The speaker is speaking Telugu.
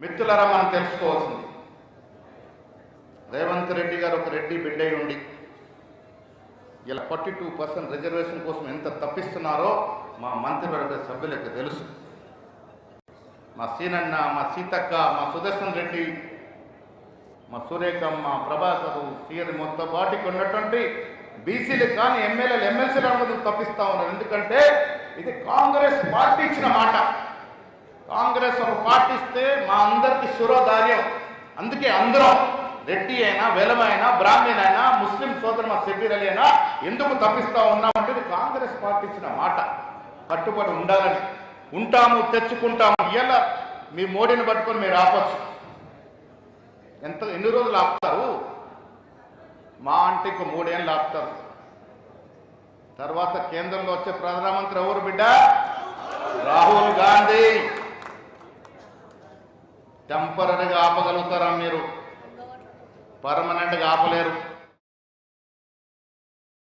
మిత్రులారా, మనం తెలుసుకోవాల్సింది, రేవంత్ రెడ్డి గారు ఒక రెడ్డి బిడ్డ ఉండి ఇలా 42% రిజర్వేషన్ కోసం ఎంత తప్పిస్తున్నారో మా మంత్రివర్గ సభ్యులకు తెలుసు. మా సీనన్న, మా సీతక్క, మా సుదర్శన్ రెడ్డి, మా సురేఖమ్మ, ప్రభాకరు, సీఎం మొత్తం వాటికి ఉన్నటువంటి బీసీలు కానీ ఎమ్మెల్యేలు ఎమ్మెల్సీలు అందరూ తప్పిస్తా ఉన్నారు. ఎందుకంటే ఇది కాంగ్రెస్ పార్టీ ఇచ్చిన మాట. కాంగ్రెస్ ఒక పార్టీ ఇస్తే మా అందరికి శిరోధార్యం. అందుకే అందరం రెడ్డి అయినా, వెలమైనా, బ్రాహ్మణ అయినా, ముస్లిం సోదరు మా సెడ్డిరలి అయినా ఎందుకు తప్పిస్తా ఉన్నామంటే ఇది కాంగ్రెస్ పార్టీ ఇచ్చిన మాట. కట్టుబడి ఉండాలని, ఉంటాము, తెచ్చుకుంటాము. ఇలా మీ మోడీని పట్టుకొని మీరు ఆపచ్చు. ఎన్ని రోజులు ఆపుతారు? మా అంటే ఇంకో 3 ఏళ్ళు ఆపుతారు. తర్వాత కేంద్రంలో వచ్చే ప్రధానమంత్రి ఎవరు బిడ్డ? రాహుల్ గాంధీ. టెంపరీగా ఆపగలుగుతారా మీరు? పర్మనెంట్గా ఆపలేరు.